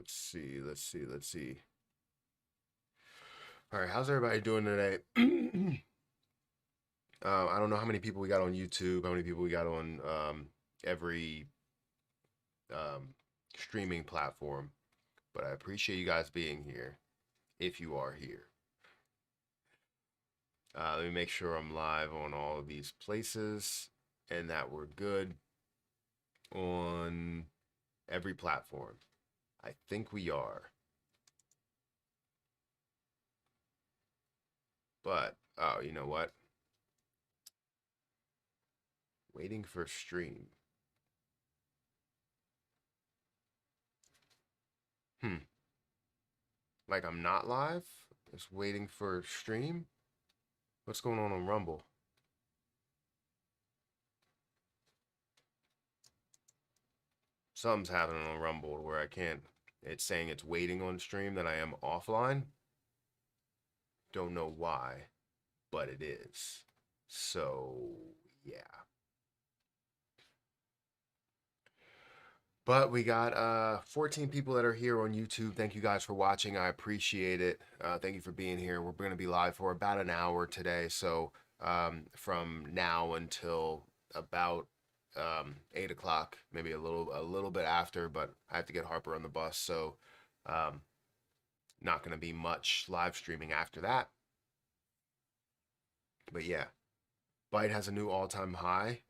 Let's see. All right, how's everybody doing today? I don't know how many people we got on YouTube, how many people we got on every um, streaming platform, but I appreciate you guys being here if you are here. Let me make sure I'm live on all of these places and that we're good on every platform. I think we are. But, oh, you know what? Waiting for stream. Like I'm not live? Just waiting for stream? What's going on Rumble? Something's happening on Rumble where I can't. It's saying it's waiting on stream that I am offline. Don't know why, but it is. So, yeah. But we got 14 people that are here on YouTube. Thank you guys for watching. I appreciate it. Thank you for being here. We're going to be live for about an hour today. So from now until about 8 o'clock, maybe a little bit after, but I have to get Harper on the bus. So not going to be much live streaming after that. But yeah, Byte has a new all-time high.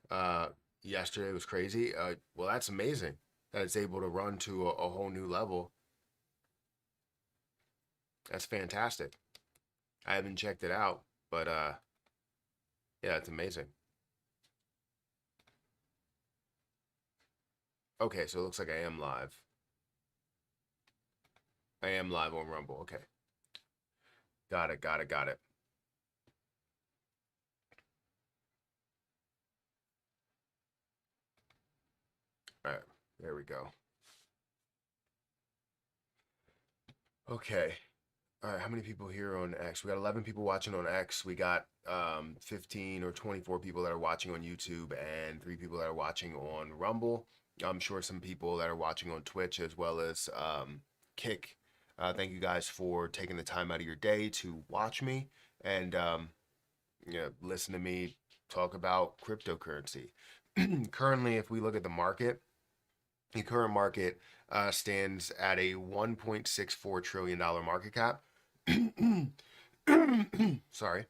Yesterday was crazy. Well, that's amazing that it's able to run to a whole new level. That's fantastic. I haven't checked it out, but yeah, it's amazing. Okay, so it looks like I am live. I am live on Rumble. Okay. Got it. All right, there we go. Okay. All right, how many people here on X? We got 11 people watching on X. We got 15 or 24 people that are watching on YouTube and 3 people that are watching on Rumble. I'm sure some people that are watching on Twitch as well as Kick. Thank you guys for taking the time out of your day to watch me and listen to me talk about cryptocurrency. Currently, if we look at the market, the current market stands at a $1.64 trillion market cap. Sorry.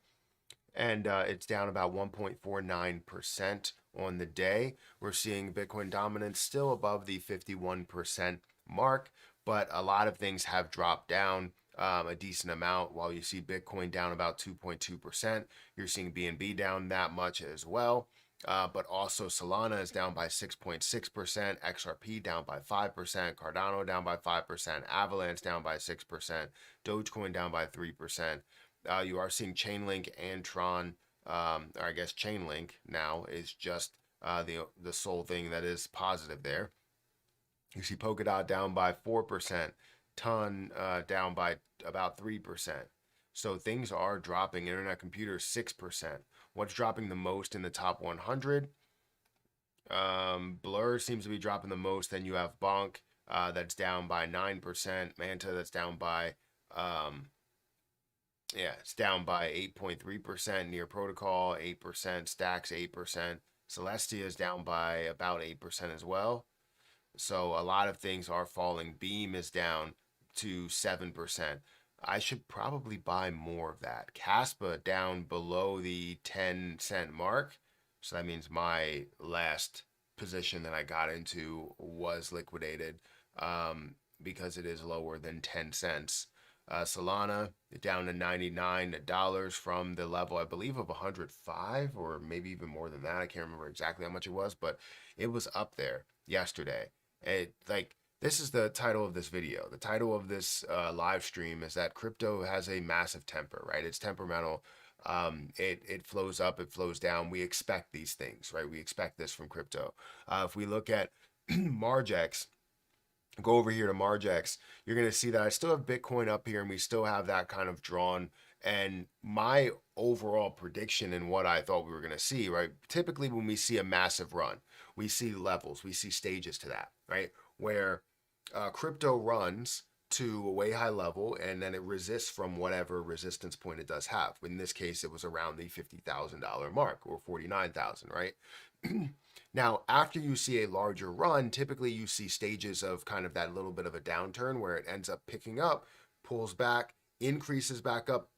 And it's down about 1.49% on the day. We're seeing Bitcoin dominance still above the 51% mark, but a lot of things have dropped down a decent amount. While you see Bitcoin down about 2.2%, you're seeing BNB down that much as well. But also Solana is down by 6.6%, XRP down by 5%, Cardano down by 5%, Avalanche down by 6%, Dogecoin down by 3%. You are seeing Chainlink and Tron, or I guess Chainlink now is just the sole thing that is positive there. You see Polkadot down by 4%, Ton down by about 3%. So things are dropping. Internet Computer 6%. What's dropping the most in the top 100? Blur seems to be dropping the most. Then you have Bonk that's down by 9%. Manta that's down by it's down by 8.3%. Near Protocol 8%. Stacks 8%. Celestia is down by about 8% as well. So a lot of things are falling. Beam is down to 7%. I should probably buy more of that. Caspa down below the 10-cent mark. So that means my last position that I got into was liquidated because it is lower than 10 cents. Solana down to $99 from the level, I believe, of 105 or maybe even more than that. I can't remember exactly how much it was, but it was up there yesterday. This is the title of this video. The title of this live stream is that crypto has a massive temper, right? It's temperamental. It flows up, it flows down. We expect these things, right? We expect this from crypto. If we look at Margex, go over here to Margex, you're going to see that I still have Bitcoin up here and we still have that kind of drawn. And my overall prediction and what I thought we were going to see, right? Typically when we see a massive run, we see levels, we see stages to that, right? Where crypto runs to a way high level and then it resists from whatever resistance point it does have. In this case, it was around the $50,000 mark or 49,000, right? Now, after you see a larger run, typically you see stages of kind of that little bit of a downturn where it ends up picking up, pulls back, increases back up,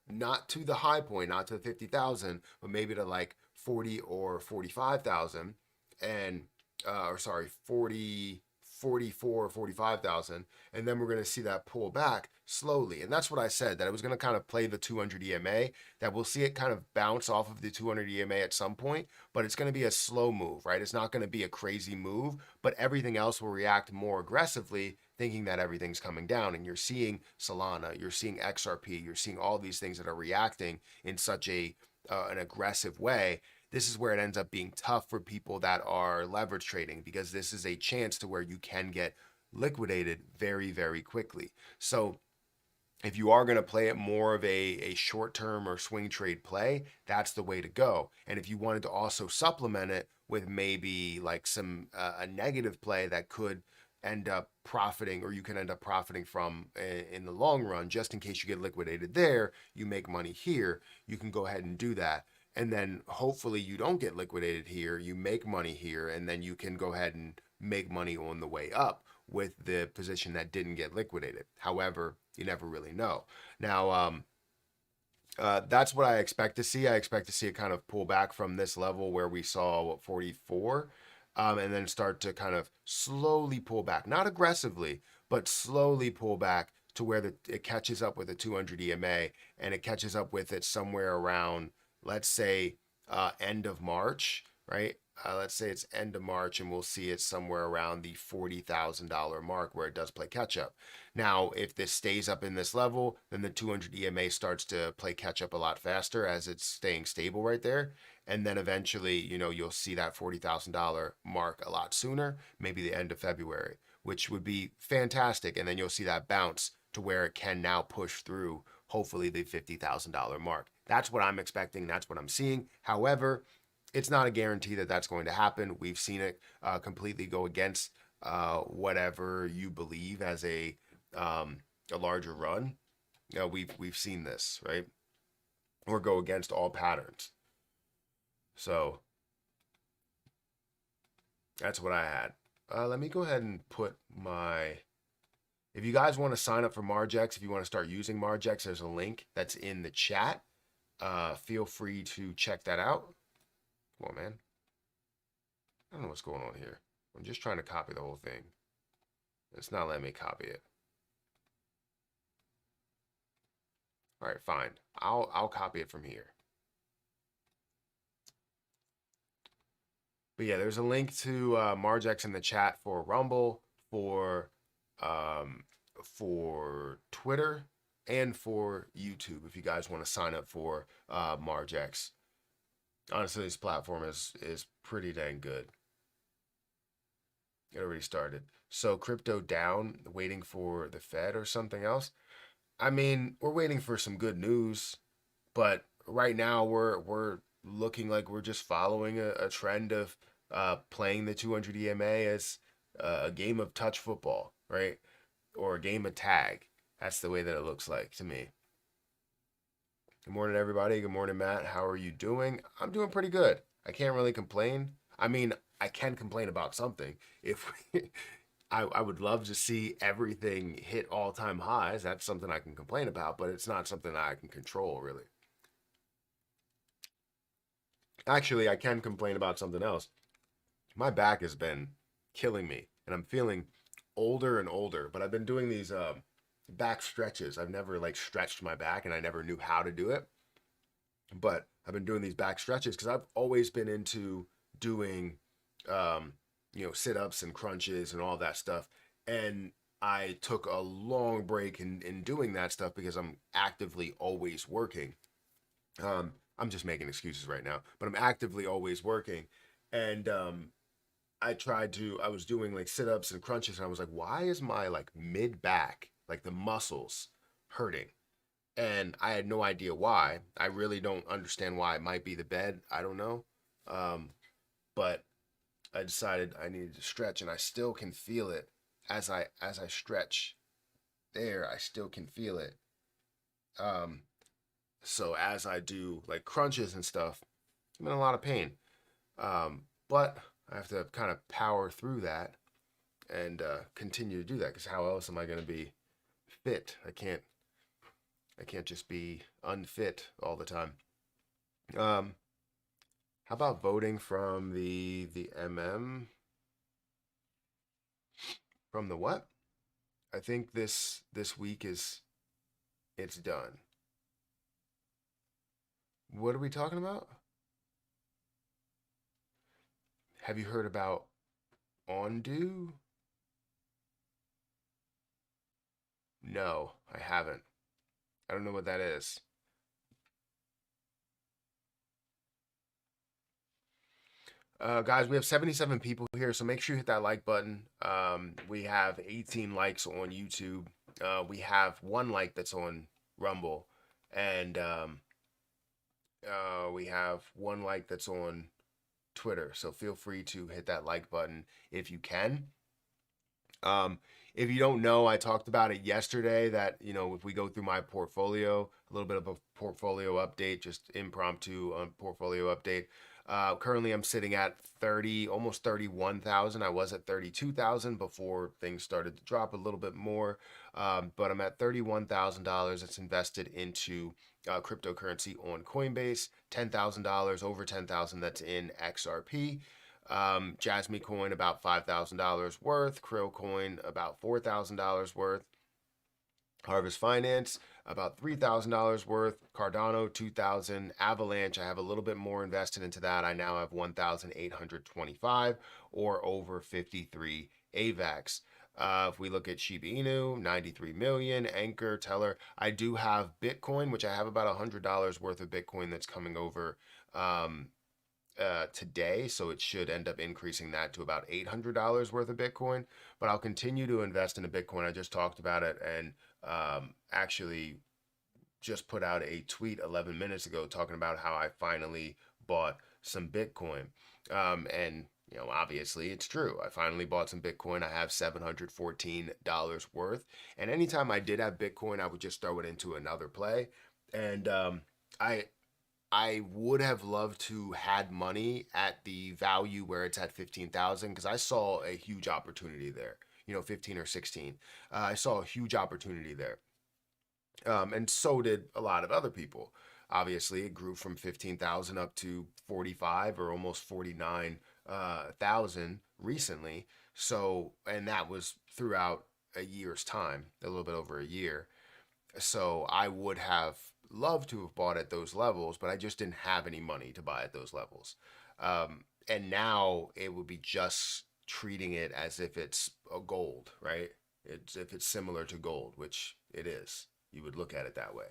not to the high point, not to the 50,000, but maybe to like 40 or 45,000 and or sorry, 40, 44, 45,000, and then we're going to see that pull back slowly. And that's what I said, that it was going to kind of play the 200 EMA, that we'll see it kind of bounce off of the 200 EMA at some point, but it's going to be a slow move, right? It's not going to be a crazy move, but everything else will react more aggressively, thinking that everything's coming down. And you're seeing Solana, you're seeing XRP, you're seeing all these things that are reacting in such an aggressive way. This is where it ends up being tough for people that are leverage trading, because this is a chance to where you can get liquidated very, very quickly. So if you are going to play it more of a short-term or swing trade play, that's the way to go. And if you wanted to also supplement it with maybe like some a negative play that could end up profiting, or you can end up profiting from in the long run, just in case you get liquidated there, you make money here, you can go ahead and do that. And then hopefully you don't get liquidated here, you make money here, and then you can go ahead and make money on the way up with the position that didn't get liquidated. However, you never really know. Now, that's what I expect to see. I expect to see it kind of pull back from this level where we saw, what, 44, and then start to kind of slowly pull back, not aggressively, but slowly pull back to where it catches up with the 200 EMA, and it catches up with it somewhere around, let's say, end of March, right? Let's say it's end of March, and we'll see it somewhere around the $40,000 mark where it does play catch up. Now, if this stays up in this level, then the 200 EMA starts to play catch up a lot faster as it's staying stable right there. And then eventually, you'll see that $40,000 mark a lot sooner, maybe the end of February, which would be fantastic. And then you'll see that bounce to where it can now push through, hopefully, the $50,000 mark. That's what I'm expecting. That's what I'm seeing. However, it's not a guarantee that that's going to happen. We've seen it completely go against whatever you believe as a larger run. We've seen this, right? Or go against all patterns. So that's what I had. Let me go ahead and put my... If you guys want to sign up for Margex, if you want to start using Margex, there's a link that's in the chat. Feel free to check that out. Come on, man. I don't know what's going on here. I'm just trying to copy the whole thing. It's not letting me copy it. All right, fine. I'll copy it from here. But yeah, there's a link to Margex in the chat for Rumble, for Twitter, and for YouTube if you guys want to sign up for Margex. Honestly, this platform is pretty dang good. It already started. So crypto down, waiting for the Fed or something else. I mean, we're waiting for some good news, but right now we're looking like we're just following a trend of playing the 200 EMA as a game of touch football, right? Or a game of tag. That's the way that it looks like to me. Good morning, everybody. Good morning, Matt. How are you doing? I'm doing pretty good. I can't really complain. I mean, I can complain about something. I would love to see everything hit all-time highs. That's something I can complain about, but it's not something that I can control, really. Actually, I can complain about something else. My back has been killing me, and I'm feeling older and older, but I've been doing these back stretches. I've never stretched my back, and I never knew how to do it, but I've been doing these back stretches because I've always been into doing sit-ups and crunches and all that stuff, and I took a long break in doing that stuff because I'm actively always working. I'm just making excuses right now, but I'm actively always working, and I was doing sit-ups and crunches, and I was like, why is my mid back, the muscles, hurting? And I had no idea why. I really don't understand why. It might be the bed. I don't know. But I decided I needed to stretch, and I still can feel it as I stretch there, I still can feel it. Um, so as I do like crunches and stuff, I'm in a lot of pain. But I have to kind of power through that and continue to do that, because how else am I going to be fit? I can't just be unfit all the time. Um, how about voting from the from the what? I think this week it's done. What are we talking about? Have you heard about Ondu? No, I haven't. I don't know what that is. Guys, we have 77 people here, so make sure you hit that like button. We have 18 likes on YouTube. We have one like that's on Rumble, and we have one like that's on Twitter. So feel free to hit that like button if you can. If you don't know, I talked about it yesterday that, if we go through my portfolio, a little bit of a portfolio update, just impromptu portfolio update. Currently, I'm sitting at 30, almost 31,000. I was at 32,000 before things started to drop a little bit more. But I'm at $31,000. It's invested into cryptocurrency on Coinbase. $10,000, over 10,000 that's in XRP. Jasmine coin about $5,000 worth. Krill coin about $4,000 worth. Harvest Finance about $3,000 worth. Cardano $2,000. Avalanche, I have a little bit more invested into that. I now have 1,825 or over 53 AVAX. If we look at Shiba Inu, 93 million. Anchor, Teller. I do have Bitcoin, which I have about $100 worth of Bitcoin that's coming over today, so it should end up increasing that to about $800 worth of Bitcoin. But I'll continue to invest in a Bitcoin. I just talked about it, and actually just put out a tweet 11 minutes ago talking about how I finally bought some Bitcoin. And obviously it's true. I finally bought some Bitcoin. I have $714 worth. And anytime I did have Bitcoin, I would just throw it into another play. And I would have loved to had money at the value where it's at 15,000, because I saw a huge opportunity there. 15 or 16. I saw a huge opportunity there. And so did a lot of other people. Obviously, it grew from 15,000 up to 45 or almost 49,000 recently. So, and that was throughout a year's time, a little bit over a year. So I would have loved to have bought at those levels, but I just didn't have any money to buy at those levels. And now it would be just treating it as if it's a gold, right? It's if it's similar to gold, which it is. You would look at it that way.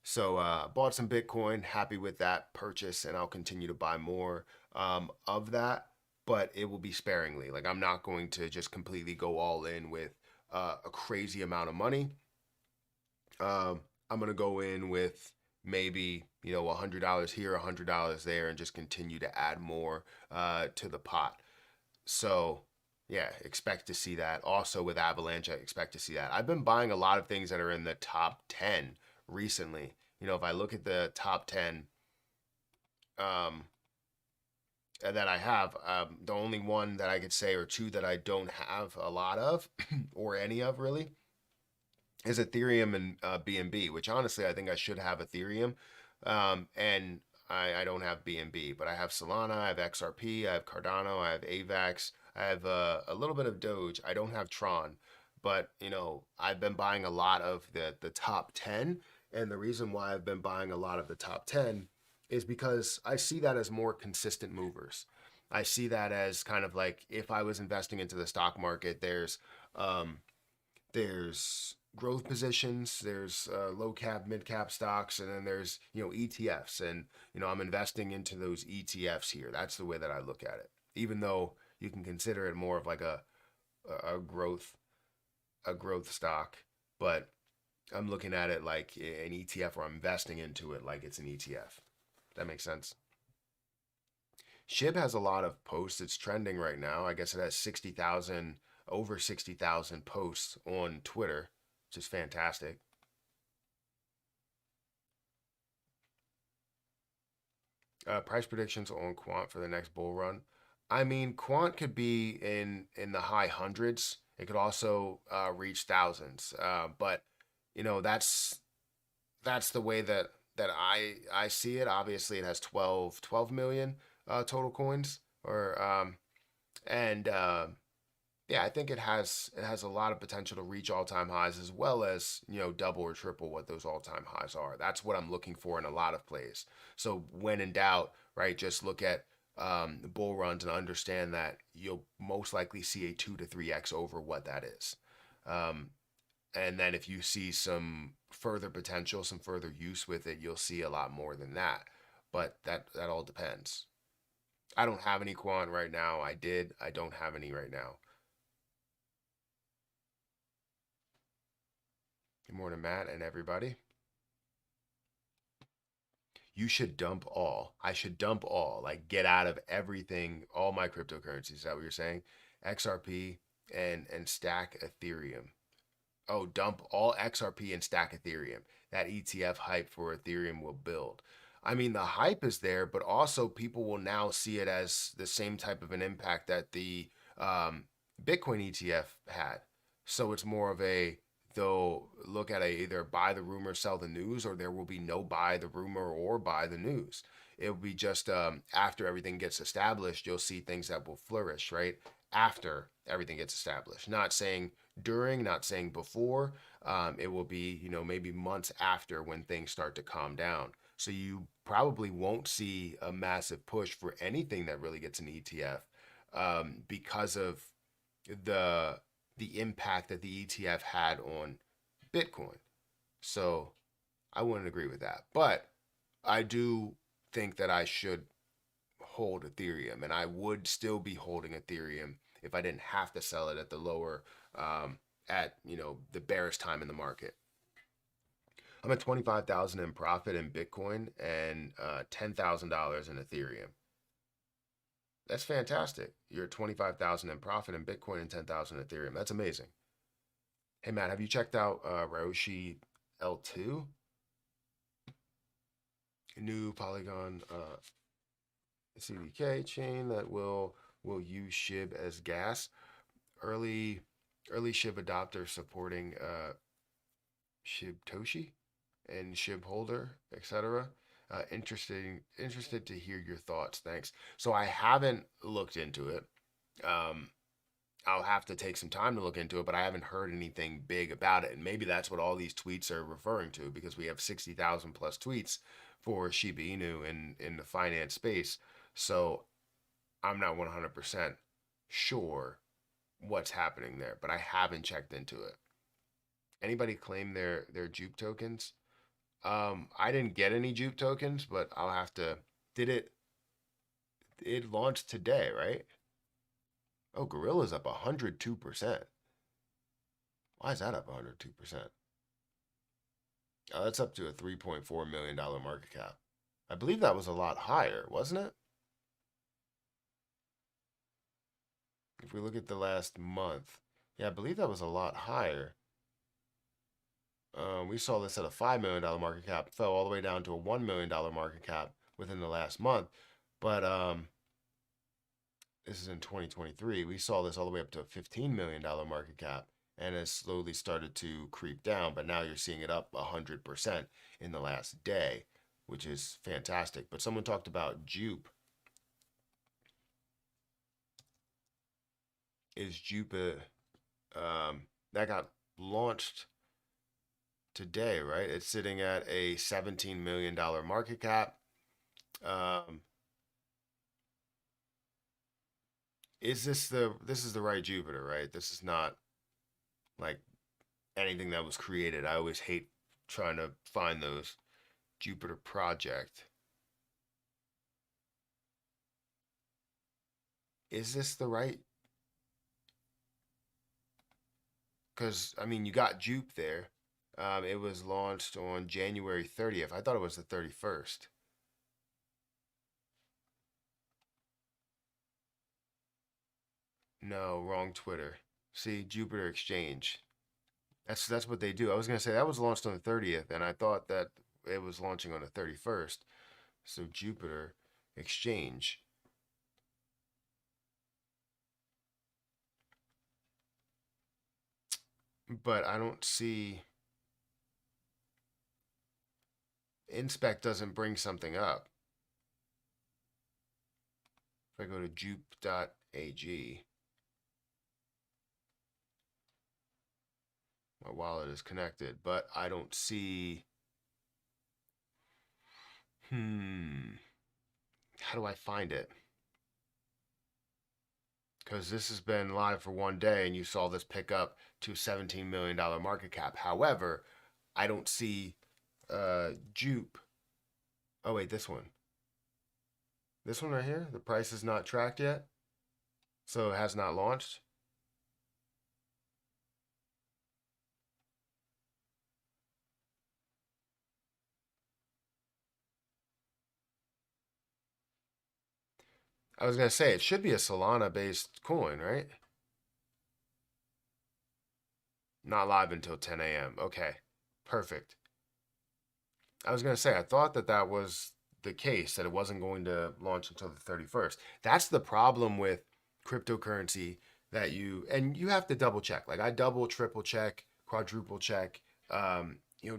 So bought some Bitcoin, happy with that purchase, and I'll continue to buy more of that, but it will be sparingly. Like, I'm not going to just completely go all in with a crazy amount of money. I'm gonna go in with maybe $100 here, $100 there, and just continue to add more to the pot. So yeah, expect to see that. Also with Avalanche, I expect to see that. I've been buying a lot of things that are in the top 10 recently. If I look at the top 10 that I have, the only one that I could say, or two that I don't have a lot of or any of really, is Ethereum and BNB, which honestly I think I should have Ethereum, and I don't have BNB, but I have Solana, I have XRP, I have Cardano, I have AVAX, I have a little bit of Doge. I don't have Tron, but I've been buying a lot of the top 10, and the reason why I've been buying a lot of the top 10 is because I see that as more consistent movers. I see that as kind of like, if I was investing into the stock market, there's growth positions, there's low cap, mid cap stocks, and then there's ETFs, and I'm investing into those ETFs here. That's the way that I look at it. Even though you can consider it more of like a growth stock, but I'm looking at it like an ETF, or I'm investing into it like it's an ETF. That makes sense. SHIB has a lot of posts. It's trending right now. I guess it has 60,000 over 60,000 posts on Twitter, which is fantastic. Price predictions on quant for the next bull run. I mean, quant could be in the high hundreds. It could also reach thousands. But you know, that's the way that I see it. Obviously, it has 12 million total coins, or and yeah, I think it has a lot of potential to reach all-time highs, as well as, you know, double or triple what those all-time highs are. That's what I'm looking for in a lot of plays. So when in doubt, right, just look at bull runs and understand that you'll most likely see a 2 to 3x over what that is. Um, and then if you see some further potential, some further use with it, you'll see a lot more than that. But that all depends. I don't have any quant right now. I did. I don't have any right now. Good morning, Matt and everybody. You should dump all. I should dump all. Like, get out of everything, all my cryptocurrencies. Is that what you're saying? XRP and stack Ethereum. Oh, dump all XRP and stack Ethereum. That ETF hype for Ethereum will build. I mean, the hype is there, but also people will now see it as the same type of an impact that the Bitcoin ETF had. So it's more of a, they'll look at a either buy the rumor, sell the news, or there will be no buy the rumor or buy the news. It will be just after everything gets established, you'll see things that will flourish, right? After everything gets established. Not saying during, not saying before. It will be, you know, maybe months after when things start to calm down. So you probably won't see a massive push for anything that really gets an ETF because of the the impact that the ETF had on Bitcoin. So I wouldn't agree with that. But I do think that I should hold Ethereum, and I would still be holding Ethereum if I didn't have to sell it at the lower, at, you know, the bearish time in the market. I'm at 25,000 in profit in Bitcoin and $10,000 in Ethereum. That's fantastic. You're at 25,000 in profit in Bitcoin and 10,000 in Ethereum. That's amazing. Hey Matt, have you checked out Ryoshi L2? New Polygon CDK chain that will use SHIB as gas. Early SHIB adopter supporting SHIB Toshi and SHIB holder, etc. Interested to hear your thoughts. Thanks. So I haven't looked into it. I'll have to take some time to look into it, but I haven't heard anything big about it. And maybe that's what all these tweets are referring to, because we have 60,000 plus tweets for Shiba Inu in the finance space. So I'm not 100% sure what's happening there, but I haven't checked into it. Anybody claim their Jupe tokens? I didn't get any Jupe tokens, but I'll have to. It launched today, right? Oh, Gorilla's up 102%. Why is that up 102%? Oh, that's up to a $3.4 million market cap. I believe that was a lot higher, wasn't it? If we look at the last month, yeah, I believe that was a lot higher. We saw this at a $5 million market cap, fell all the way down to a $1 million market cap within the last month. But this is in 2023. We saw this all the way up to a $15 million market cap, and it slowly started to creep down. But now you're seeing it up 100% in the last day, which is fantastic. But someone talked about Jupe. Is Jupe that got launched today, right? It's sitting at a $17 million market cap. Is this is the right Jupiter, right? This is not like anything that was created. I always hate trying to find those Jupiter project. Is this the right? Because I mean, you got Jupe there. It was launched on January 30th. I thought it was the 31st. No, wrong Twitter. See, Jupiter Exchange. That's what they do. I was gonna say that was launched on the 30th, and I thought that it was launching on the 31st. So Jupiter Exchange. But I don't see Inspect doesn't bring something up. If I go to jupe.ag, my wallet is connected, but I don't see. How do I find it? Because this has been live for one day and you saw this pick up to $17 million market cap. However, I don't see Jupe. Oh, wait, this one. This one right here, the price is not tracked yet, so it has not launched. I was going to say, it should be a Solana-based coin, right? Not live until 10 a.m. Okay, perfect. I was going to say, I thought that that was the case, that it wasn't going to launch until the 31st. That's the problem with cryptocurrency, that you have to double check. Like I double, triple check, quadruple check,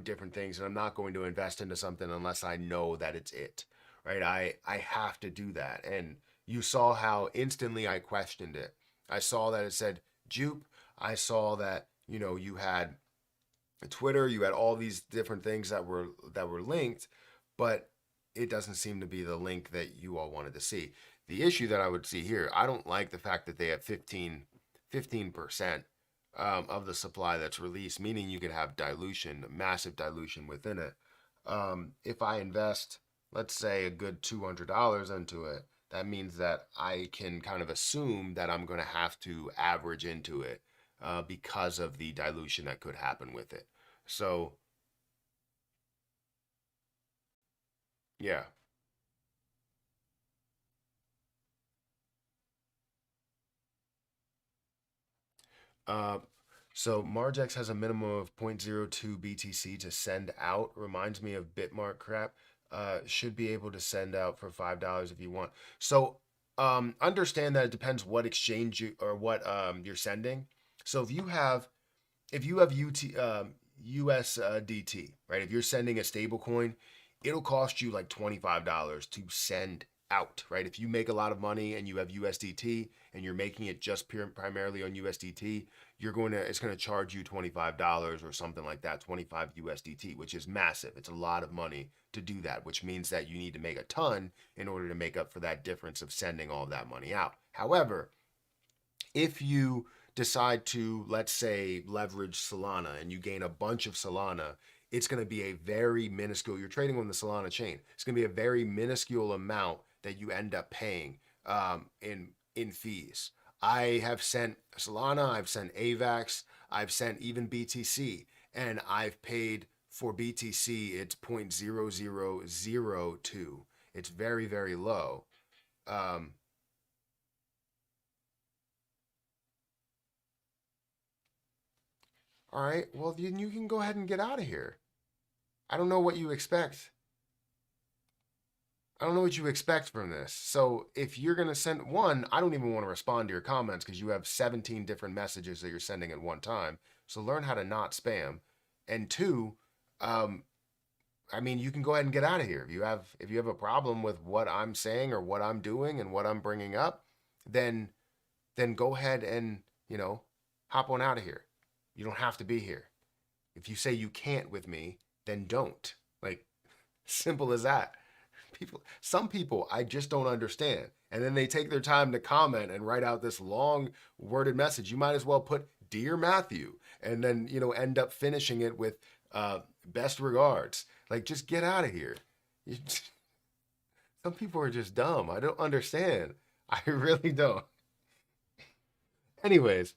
different things. And I'm not going to invest into something unless I know that it's it, right? I have to do that. And you saw how instantly I questioned it. I saw that it said Jupe. I saw that, you had Twitter, you had all these different things that were linked, but it doesn't seem to be the link that you all wanted to see. The issue that I would see here, I don't like the fact that they have 15% of the supply that's released, meaning you could have dilution, massive dilution within it. If I invest, let's say, a good $200 into it, that means that I can kind of assume that I'm going to have to average into it because of the dilution that could happen with it. So, yeah. Uh, so Margex has a minimum of zero point zero 0.02 BTC to send out. Reminds me of Bitmark crap. Should be able to send out for $5 if you want. So understand that it depends what exchange you or what you're sending. So if you have USDT, right? If you're sending a stable coin, it'll cost you like $25 to send out, right? If you make a lot of money and you have USDT and you're making it just primarily on USDT, it's going to charge you $25 or something like that, 25 USDT, which is massive. It's a lot of money to do that, which means that you need to make a ton in order to make up for that difference of sending all that money out. However, if you decide to, let's say, leverage Solana and you gain a bunch of Solana, it's going to be a very minuscule, you're trading on the Solana chain. It's going to be a very minuscule amount that you end up paying in fees. I have sent Solana, I've sent AVAX, I've sent even BTC, and I've paid for BTC, it's 0.0002. It's very, very low. Um, all right, well, you can go ahead and get out of here. I don't know what you expect. I don't know what you expect from this. So if you're going to send one, I don't even want to respond to your comments because you have 17 different messages that you're sending at one time. So learn how to not spam. And two, you can go ahead and get out of here. If you have a problem with what I'm saying or what I'm doing and what I'm bringing up, then go ahead and, hop on out of here. You don't have to be here. If you say you can't with me, then don't. Like, simple as that. Some people I just don't understand. And then they take their time to comment and write out this long worded message. You might as well put Dear Matthew and then, end up finishing it with best regards. Like, just get out of here. Some people are just dumb. I don't understand. I really don't. Anyways,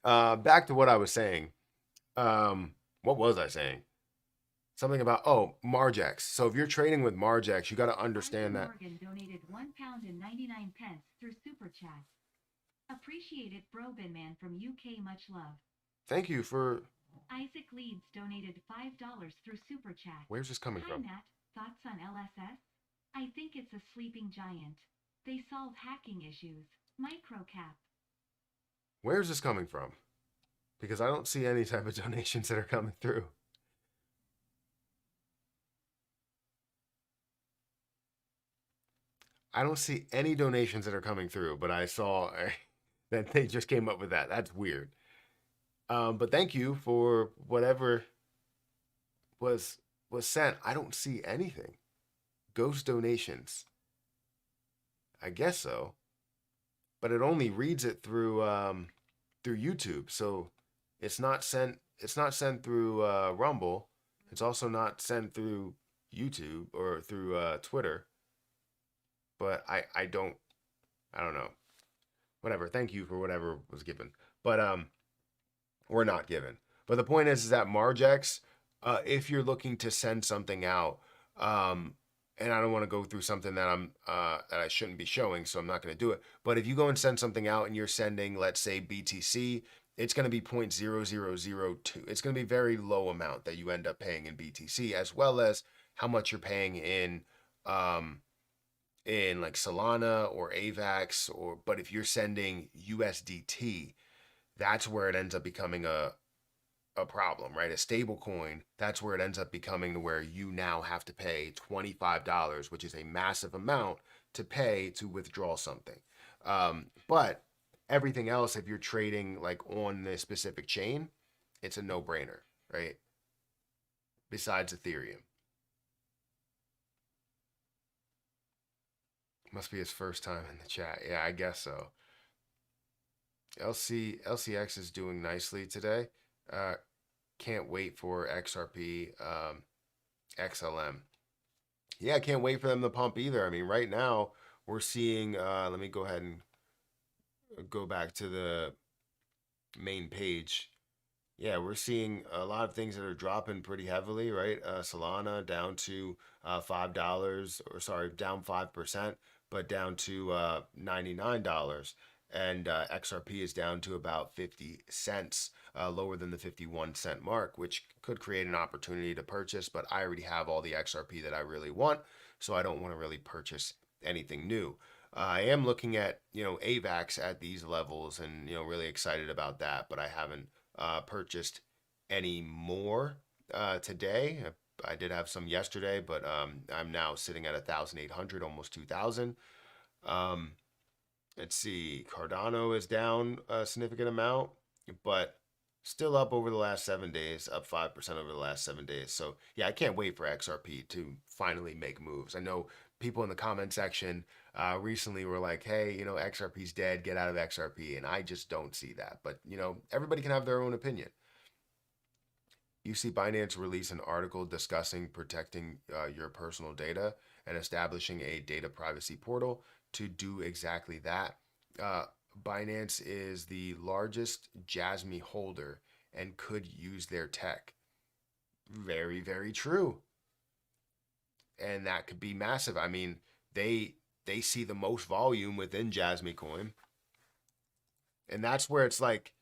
back to what I was saying. What was I saying? Something about Margex. So if you're trading with Margex, you got to understand that. Morgan donated £1.99 through Super Chat. Appreciate it, Brobinman from UK. Much love. Thank you for. Isaac Leeds donated $5 through Super Chat. Where's this coming Hi, from? Matt. Thoughts on LSS? I think it's a sleeping giant. They solve hacking issues. Microcap. Where's this coming from? Because I don't see any type of donations that are coming through. I don't see any donations that are coming through, but I saw that they just came up with that. That's weird. But thank you for whatever was was sent. I don't see anything. Ghost donations. I guess so, but it only reads it through YouTube. So it's not sent. It's not sent through Rumble. It's also not sent through YouTube or through Twitter. But I don't know. Whatever. Thank you for whatever was given. But we're not given. But the point is that Margex, if you're looking to send something out, and I don't want to go through something that that I shouldn't be showing, so I'm not going to do it. But if you go and send something out and you're sending, let's say BTC, it's going to be 0.0002. It's going to be very low amount that you end up paying in BTC, as well as how much you're paying in like Solana or AVAX, or but if you're sending USDT, that's where it ends up becoming a problem, right? A stable coin, that's where it ends up becoming to where you now have to pay $25, which is a massive amount to pay to withdraw something. But everything else, if you're trading like on the specific chain, it's a no-brainer, right? Besides Ethereum. Must be his first time in the chat. Yeah, I guess so. LCX is doing nicely today. Uh, can't wait for XRP, XLM. Yeah, I can't wait for them to pump either. I mean, right now we're seeing. Let me go ahead and go back to the main page. Yeah, we're seeing a lot of things that are dropping pretty heavily, right? Solana down to $5, or sorry, down 5%, but down to $99. And XRP is down to about 50 cents, lower than the 51-cent mark, which could create an opportunity to purchase. But I already have all the XRP that I really want, so I don't want to really purchase anything new. I am looking at AVAX at these levels, and really excited about that, but I haven't purchased any more today. I did have some yesterday, but I'm now sitting at 1,800, almost 2,000. Let's see, Cardano is down a significant amount, but still up over the last 7 days, up 5% over the last 7 days. So yeah, I can't wait for XRP to finally make moves. I know people in the comment section recently were like, hey, XRP's dead, get out of XRP. And I just don't see that. But, everybody can have their own opinion. You see Binance release an article discussing protecting your personal data and establishing a data privacy portal to do exactly that. Binance is the largest Jasmy holder and could use their tech. Very, very true. And that could be massive. I mean, they see the most volume within Jasmy Coin. And that's where it's like,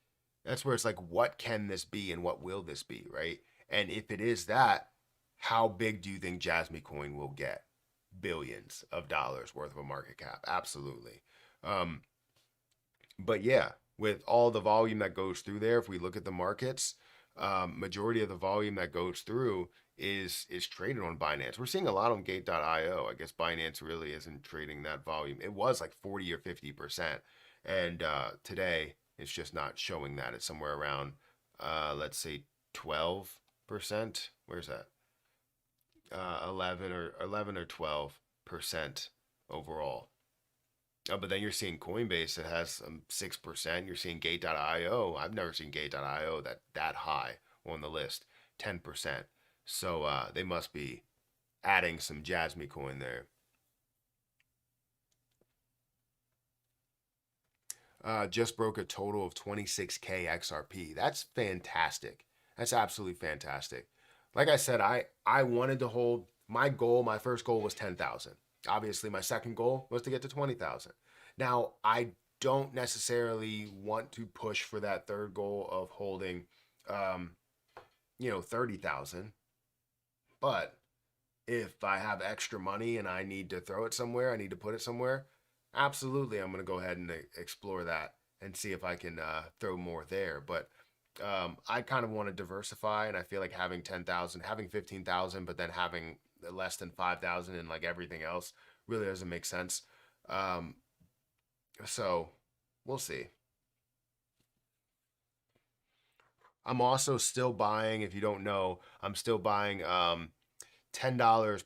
what can this be and what will this be, right? And if it is that, how big do you think Jasmy Coin will get? Billions of dollars worth of a market cap. Absolutely. Um, but yeah, with all the volume that goes through there, if we look at the markets, majority of the volume that goes through is traded on Binance. We're seeing a lot on Gate.io. I guess Binance really isn't trading that volume. It was like 40 or 50%, and today it's just not showing that. It's somewhere around, let's say, 12%. Where's that? 11 or 12% overall. But then you're seeing Coinbase that has 6%. You're seeing Gate.io. I've never seen Gate.io that high on the list, 10%. So they must be adding some Jasmy coin there. Just broke a total of 26K XRP. That's fantastic. That's absolutely fantastic. Like I said, I wanted to hold my goal. My first goal was 10,000. Obviously, my second goal was to get to 20,000. Now, I don't necessarily want to push for that third goal of holding, 30,000. But if I have extra money and I need to throw it somewhere, I need to put it somewhere, absolutely, I'm going to go ahead and explore that and see if I can throw more there. But I kind of want to diversify, and I feel like having 10,000, having 15,000, but then having less than 5,000 and like everything else really doesn't make sense. Um, so we'll see. I'm also still buying, if you don't know, I'm still buying $10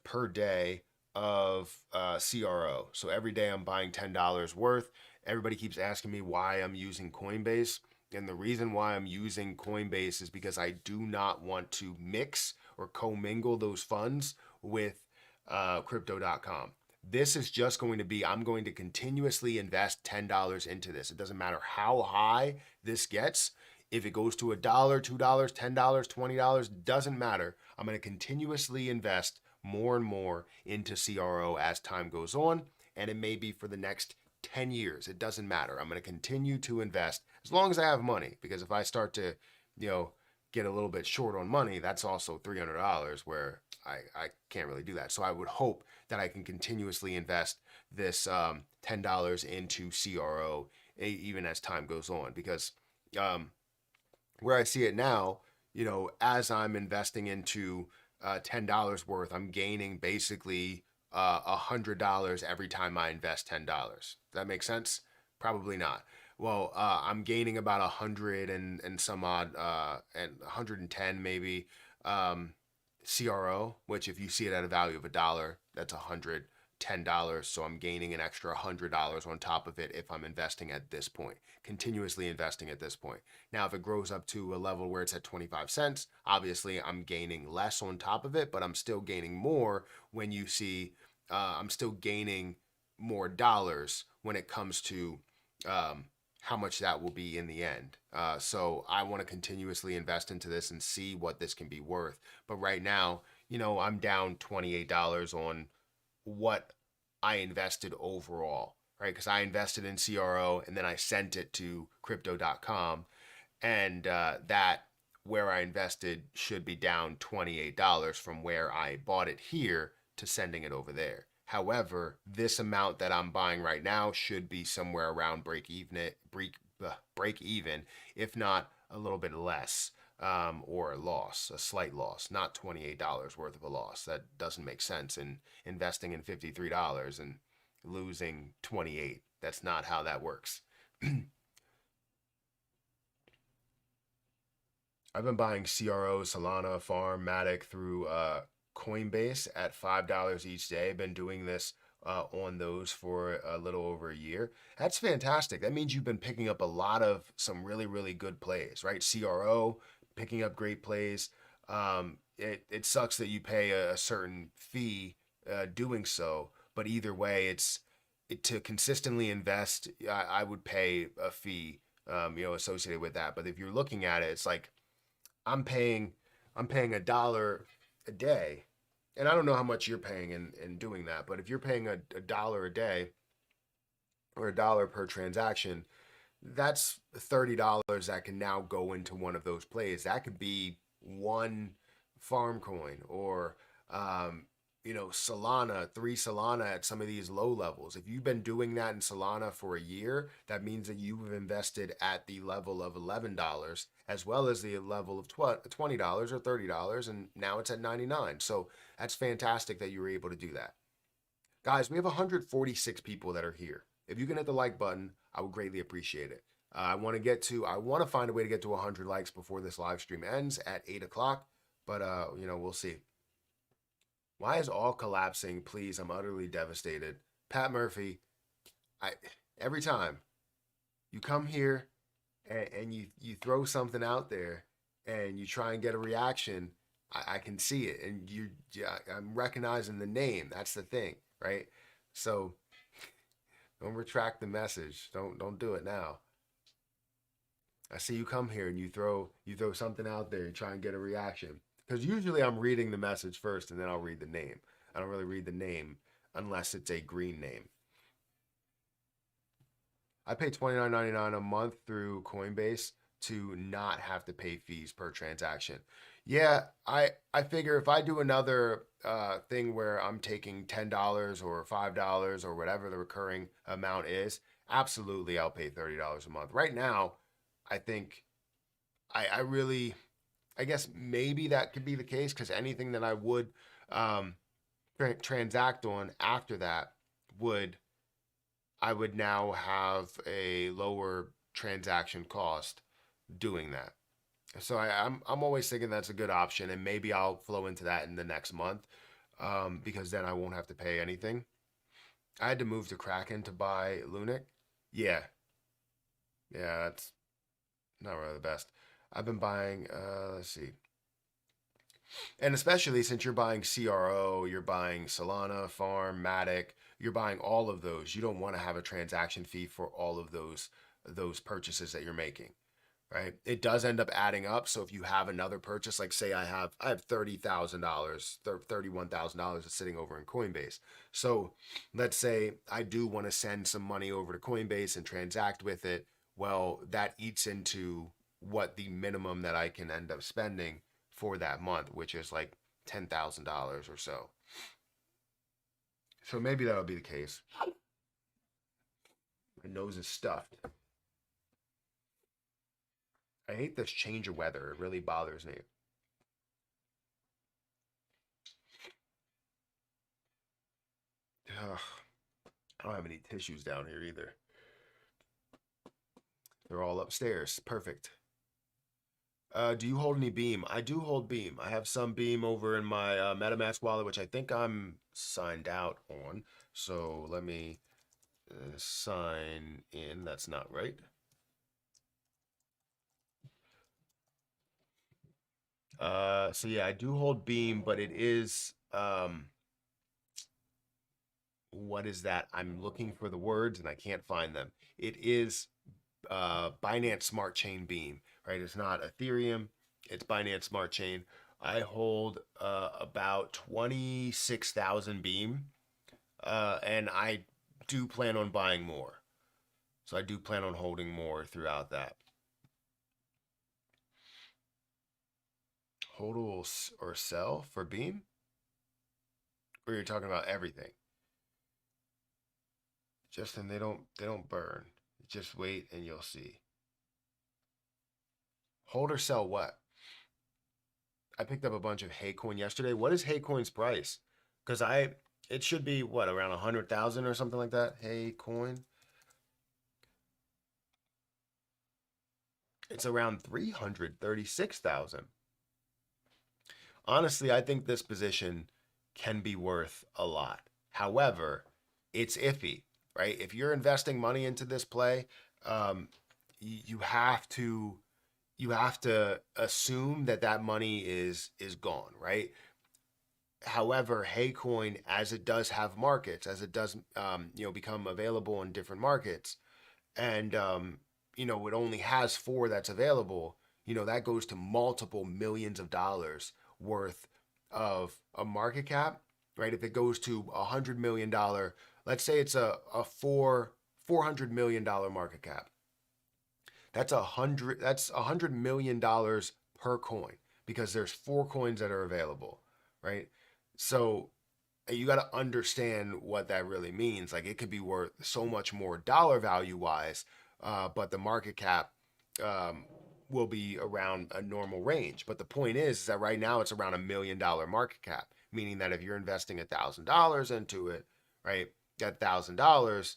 per day of CRO. So every day I'm buying $10 worth. Everybody keeps asking me why I'm using Coinbase. And the reason why I'm using Coinbase is because I do not want to mix or commingle those funds with crypto.com. This is just going to be, I'm going to continuously invest $10 into this. It doesn't matter how high this gets. If it goes to $1, $2, $10, $20, doesn't matter. I'm going to continuously invest more and more into CRO as time goes on. And it may be for the next 10 years. It doesn't matter. I'm going to continue to invest as long as I have money. Because if I start to, get a little bit short on money, that's also $300 where I can't really do that. So I would hope that I can continuously invest this $10 into CRO even as time goes on. Because where I see it now, as I'm investing into $10 worth, I'm gaining basically $100 every time I invest $10. Does that make sense? Probably not. Well, I'm gaining about 100 and some odd, and 110 maybe CRO, which if you see it at a value of $1, that's $110. So I'm gaining an extra $100 on top of it if I'm investing at this point, continuously investing at this point. Now, if it grows up to a level where it's at 25 cents, obviously I'm gaining less on top of it, but I'm still gaining more when you see I'm still gaining more dollars when it comes to how much that will be in the end. So I want to continuously invest into this and see what this can be worth. But right now, I'm down $28 on what I invested overall, right? Because I invested in CRO and then I sent it to crypto.com, and that where I invested should be down $28 from where I bought it here to sending it over there. However, this amount that I'm buying right now should be somewhere around break even, if not a little bit less, or a loss, a slight loss, not $28 worth of a loss. That doesn't make sense. In investing in $53 and losing 28, that's not how that works. I've been buying CRO, Solana, Farm, Matic through Coinbase at $5 each day. Been doing this on those for a little over a year. That's fantastic. That means you've been picking up a lot of some really, really good plays, right? CRO, picking up great plays. It sucks that you pay a certain fee doing so, but either way, to consistently invest. I would pay a fee, associated with that. But if you're looking at it, it's like I'm paying $1 a day, and I don't know how much you're paying in doing that, but if you're paying $1 a day or $1 per transaction, that's $30 that can now go into one of those plays. That could be one farm coin or Solana, 3 Solana at some of these low levels. If you've been doing that in Solana for a year, that means that you've invested at the level of $11 as well as the level of $20 or $30, and now it's at 99. So that's fantastic that you were able to do that. Guys, we have 146 people that are here. If you can hit the like button, I would greatly appreciate it. I want to find a way to get to 100 likes before this live stream ends at 8 o'clock, but we'll see. Why is all collapsing? Please, I'm utterly devastated. Pat Murphy, every time you come here and you throw something out there and you try and get a reaction, I can see it, and I'm recognizing the name. That's the thing, right? So don't retract the message. Don't do it now. I see you come here and you throw something out there and try and get a reaction. Because usually I'm reading the message first and then I'll read the name. I don't really read the name unless it's a green name. I pay $29.99 a month through Coinbase to not have to pay fees per transaction. Yeah, I figure if I do another thing where I'm taking $10 or $5 or whatever the recurring amount is, absolutely I'll pay $30 a month. Right now, I think I really, I guess maybe that could be the case because anything that I would um, transact on after that would I would now have a lower transaction cost doing that. So I'm always thinking that's a good option, and maybe I'll flow into that in the next month, because then I won't have to pay anything. I had to move to Kraken to buy Lunic. Yeah, yeah, that's not really the best. I've been buying. Let's see, and especially since you're buying CRO, you're buying Solana, Farm, Matic, you're buying all of those. You don't want to have a transaction fee for all of those purchases that you're making, right? It does end up adding up. So if you have another purchase, like say I have $30,000, $31,000 that's sitting over in Coinbase. So let's say I do want to send some money over to Coinbase and transact with it. Well, that eats into what the minimum that I can end up spending for that month, which is like $10,000 or so. So maybe that would be the case. My nose is stuffed. I hate this change of weather. It really bothers me. Ugh, I don't have any tissues down here either. They're all upstairs. Perfect. Do you hold any Beam? I do hold Beam. I have some Beam over in my MetaMask wallet, which I think I'm signed out on. So let me sign in. That's not right. So yeah, I do hold Beam, but it is what is that? I'm looking for the words and I can't find them. It is Binance Smart Chain Beam, right? It's not Ethereum, it's Binance Smart Chain. I hold about 26,000 Beam, and I do plan on buying more. So I do plan on holding more throughout that. Hold or sell for Beam? Or you're talking about everything? Justin, they don't burn. Just wait and you'll see. Hold or sell what? I picked up a bunch of Haycoin yesterday. What is Haycoin's price? Because it should be what, around 100,000 or something like that. Haycoin. It's around 336,000. Honestly, I think this position can be worth a lot. However, it's iffy, right? If you're investing money into this play, you have to assume that that money is gone, right? However, Haycoin, as it does have markets, as it does become available in different markets, and it only has four that's available, that goes to multiple millions of dollars worth of a market cap, right? If it goes to $100 million, let's say it's a $400 million market cap. That's $100 million per coin because there's four coins that are available, right? So you got to understand what that really means. Like it could be worth so much more dollar value wise, but the market cap will be around a normal range. But the point is that right now it's around $1 million market cap, meaning that if you're investing $1,000 into it, right, that $1,000,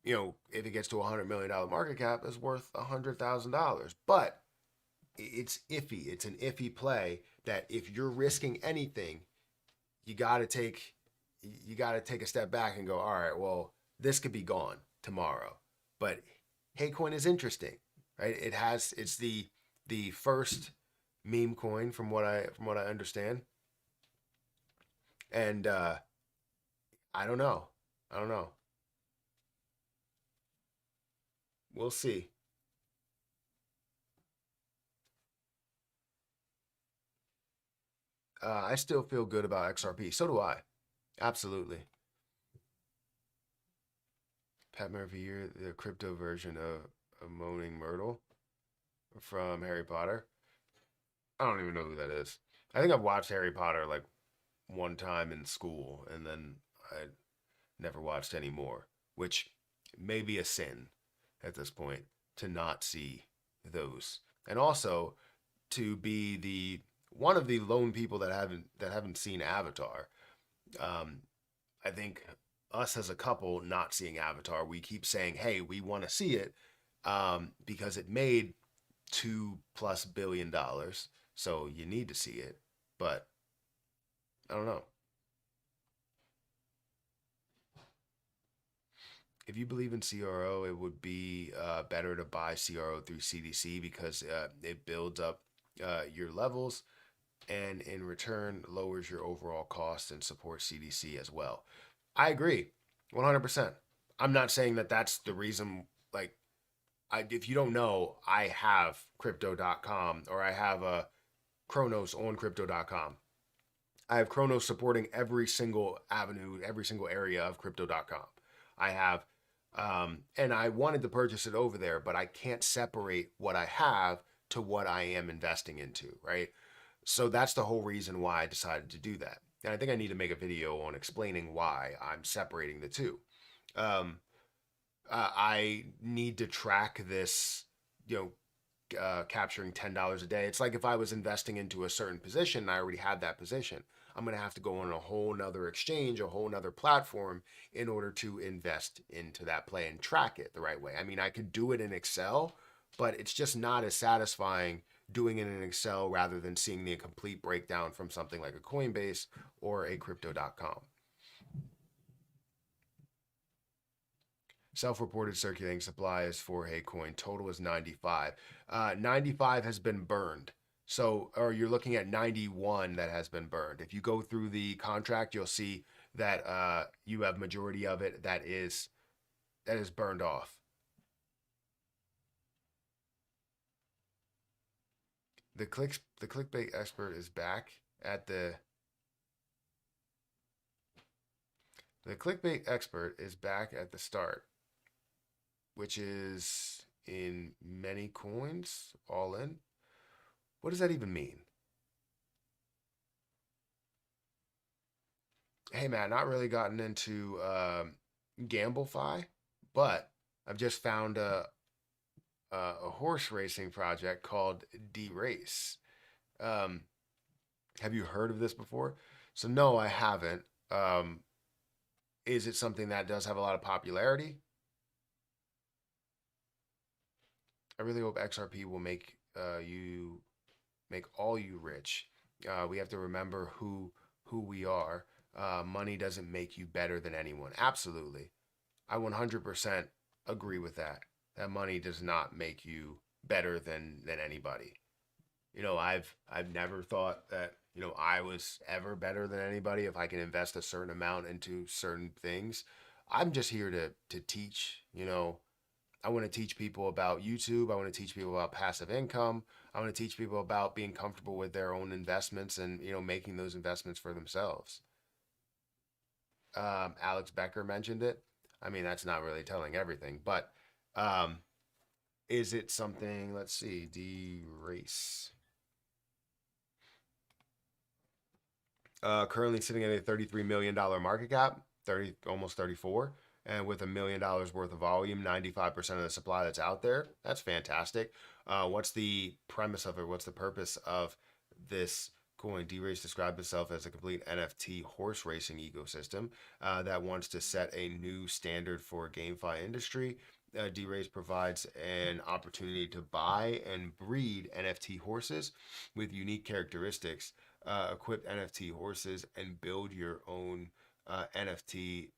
if it gets to $100 million market cap, is worth $100,000. But it's iffy. It's an iffy play that if you're risking anything, you got to take a step back and go, all right, well, this could be gone tomorrow. But Haycoin is interesting, right? It's the first meme coin from what I understand, and I don't know. I don't know. We'll see. I still feel good about XRP. So do I. Absolutely. Pat Murphy, you're the crypto version of Moaning Myrtle from Harry Potter. I don't even know who that is. I think I've watched Harry Potter like one time in school, and then I never watched any more, which may be a sin at this point to not see those, and also to be the one of the lone people that haven't seen Avatar. Um, I think us as a couple not seeing Avatar, we keep saying, "Hey, we want to see it," because it made $2+ billion, so you need to see it. But I don't know. If you believe in CRO, it would be better to buy CRO through CDC because it builds up your levels and in return lowers your overall cost and supports CDC as well. I agree 100%. I'm not saying that that's the reason. Like, if you don't know, I have crypto.com, or I have a Chronos on crypto.com. I have Chronos supporting every single avenue, every single area of crypto.com. I have, and I wanted to purchase it over there, but I can't separate what I have to what I am investing into, right? So that's the whole reason why I decided to do that. And I think I need to make a video on explaining why I'm separating the two. Um, I need to track this, you capturing $10 a day. It's like if I was investing into a certain position and I already had that position, I'm going to have to go on a whole nother exchange, a whole nother platform in order to invest into that play and track it the right way. I mean, I could do it in Excel, but it's just not as satisfying doing it in Excel rather than seeing the complete breakdown from something like a Coinbase or a crypto.com. Self-reported circulating supply is for Coin. Total is 95. 95 has been burned. So, or you're looking at 91 that has been burned. If you go through the contract, you'll see that you have majority of it that is burned off. The clickbait expert is back at the clickbait expert is back at the start, which is in many coins, all in. What does that even mean? Hey man, not really gotten into GambleFi, but I've just found a horse racing project called D-Race. Um, have you heard of this before? So no, I haven't. Is it something that does have a lot of popularity? I really hope XRP will make all you rich. We have to remember who we are. Money doesn't make you better than anyone. Absolutely, I 100% agree with that. That money does not make you better than anybody. I've never thought that I was ever better than anybody if I can invest a certain amount into certain things. I'm just here to teach. I want to teach people about YouTube. I want to teach people about passive income. I want to teach people about being comfortable with their own investments and making those investments for themselves. Alex Becker mentioned it. I mean, that's not really telling everything, but um, is it something? Let's see. D-Race. Currently sitting at a $33 million market cap, 30 almost 34, and with $1 million worth of volume, 95% of the supply that's out there. That's fantastic. What's the premise of it? What's the purpose of this coin? D-Race described itself as a complete NFT horse racing ecosystem that wants to set a new standard for GameFi industry. D-Race provides an opportunity to buy and breed NFT horses with unique characteristics, equip NFT horses, and build your own NFT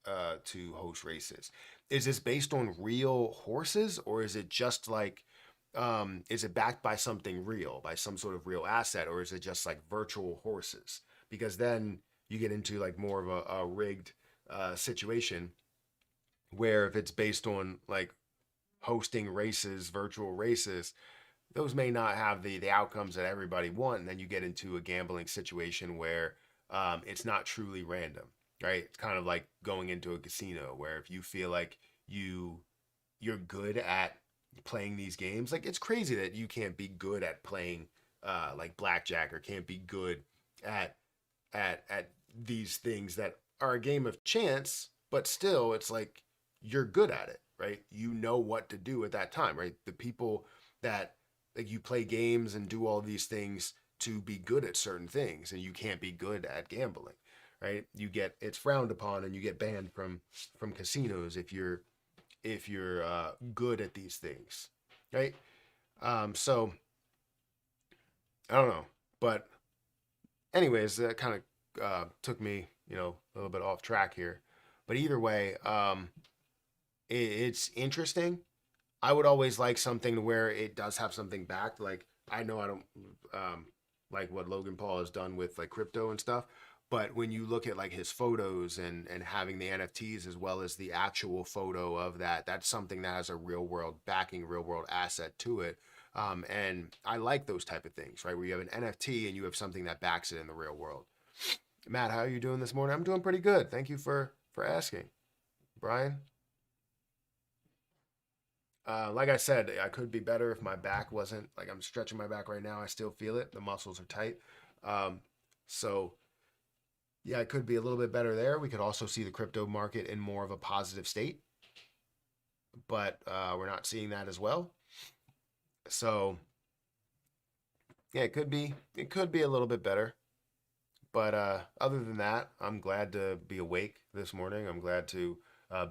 to host races. Is this based on real horses, or is it just like, is it backed by something real, by some sort of real asset, or is it just like virtual horses? Because then you get into like more of a rigged situation where if it's based on like hosting races, virtual races, those may not have the outcomes that everybody want, and then you get into a gambling situation where it's not truly random. right? It's kind of like going into a casino where if you feel like you're good at playing these games, like it's crazy that you can't be good at playing like blackjack, or can't be good at at these things that are a game of chance, but still it's like you're good at it, right? You know what to do at that time, right? The people that, like, you play games and do all these things to be good at certain things, and you can't be good at gambling, right? It's frowned upon, and you get banned from casinos if you're good at these things, right? So I don't know, but anyways, that kind of took me, a little bit off track here. But either way, it's interesting. I would always like something where it does have something backed. Like, I know I don't like what Logan Paul has done with like crypto and stuff, but when you look at like his photos and having the NFTs as well as the actual photo of that, that's something that has a real world backing, real world asset to it. And I like those type of things, right? Where you have an NFT and you have something that backs it in the real world. Matt, how are you doing this morning? I'm doing pretty good. Thank you for asking. Brian? Like I said, I could be better if my back wasn't, like, I'm stretching my back right now. I still feel it. The muscles are tight. Um, so yeah, it could be a little bit better there. We could also see the crypto market in more of a positive state, but we're not seeing that as well. So yeah, it could be a little bit better. But other than that, I'm glad to be awake this morning. I'm glad to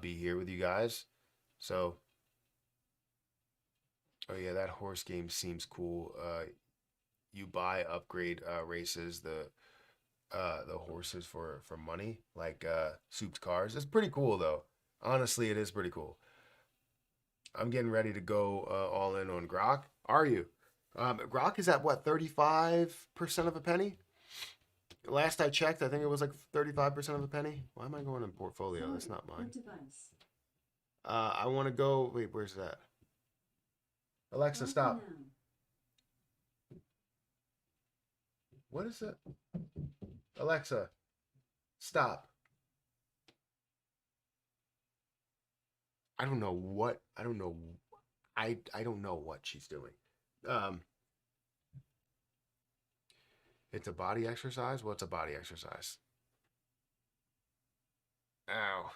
be here with you guys. So, oh yeah, that horse game seems cool. You buy upgrade races, the horses for money, like souped cars. It's pretty cool though. Honestly, it is pretty cool. I'm getting ready to go all in on Grok. Are you? Grok is at what, 35% of a penny? Last I checked, I think it was like 35% of a penny. Why am I going in portfolio? That's not mine. I want to go. Wait, where's that? Alexa, stop. What is it? Alexa, stop. I don't know what. I don't know. I don't know what she's doing. Um, it's a body exercise. What's a body exercise? Ow.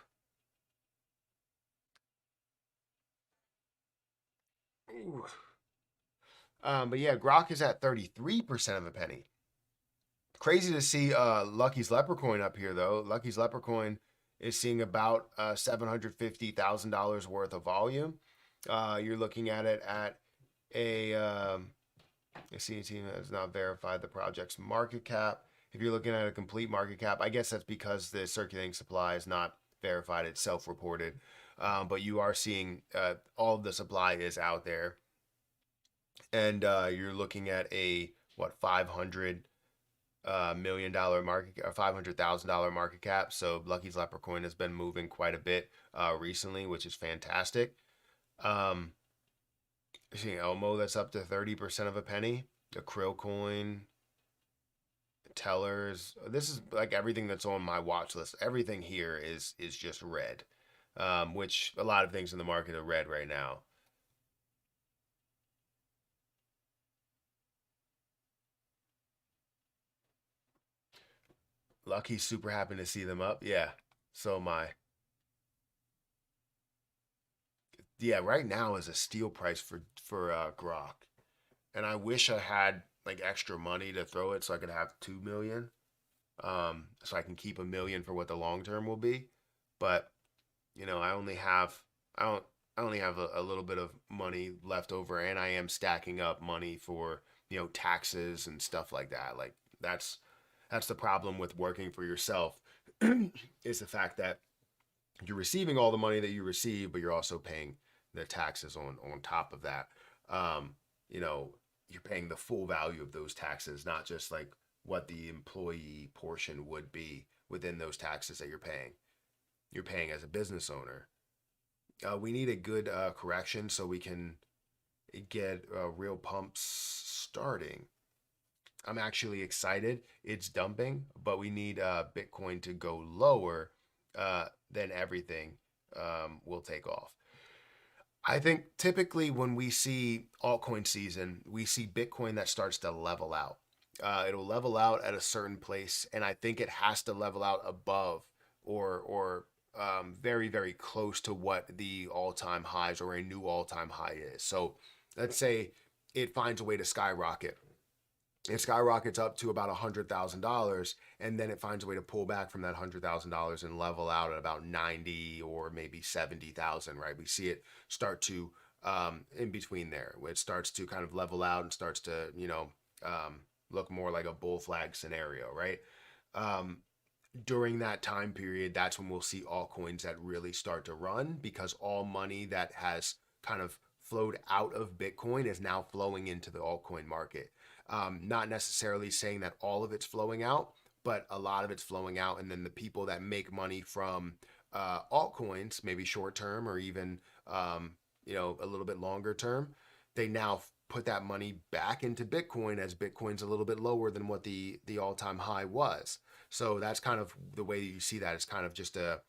Ooh. But yeah, Grok is at 33% of a penny. Crazy to see Lucky's Leprechaun up here though. Lucky's Leprechaun is seeing about $750,000 worth of volume. You're looking at it at a CET has not verified the project's market cap. If you're looking at a complete market cap, I guess that's because the circulating supply is not verified. It's self-reported. But you are seeing all of the supply is out there. And you're looking at a, what, $500 million market, or $500,000 market cap. So Lucky's Leprechaun has been moving quite a bit recently, which is fantastic. Seeing Elmo, that's up to 30% of a penny. The Krill coin, Tellers. This is like everything that's on my watch list. Everything here is just red, which a lot of things in the market are red right now. Lucky's super happy to see them up. Yeah, so am I. Yeah, right now is a steal price for Grok, and I wish I had like extra money to throw it so I could have 2 million, so I can keep 1 million for what the long term will be. But I only have I don't I only have a little bit of money left over, and I am stacking up money for taxes and stuff like that. Like that's the problem with working for yourself is the fact that you're receiving all the money that you receive, but you're also paying the taxes on top of that. Um, you know, you're paying the full value of those taxes, not just like what the employee portion would be within those taxes that you're paying. You're paying as a business owner. We need a good correction so we can get real pumps starting. I'm actually excited it's dumping, but we need Bitcoin to go lower, then everything will take off. I think typically when we see altcoin season, we see Bitcoin that starts to level out. It'll level out at a certain place, and I think it has to level out above or very very close to what the all-time highs or a new all-time high is. So let's say it finds a way to skyrocket. It skyrockets up to about $100,000, and then it finds a way to pull back from that $100,000 and level out at about 90 or maybe 70,000. Right? We see it start to in between there, where it starts to kind of level out and starts to look more like a bull flag scenario. Right? Um, During that time period, that's when we'll see altcoins that really start to run, because all money that has kind of flowed out of Bitcoin is now flowing into the altcoin market. Not necessarily saying that all of it's flowing out, but a lot of it's flowing out. And then the people that make money from altcoins, maybe short term or even a little bit longer term, they now put that money back into Bitcoin, as Bitcoin's a little bit lower than what the all-time high was. So that's kind of the way you see that. It's kind of just a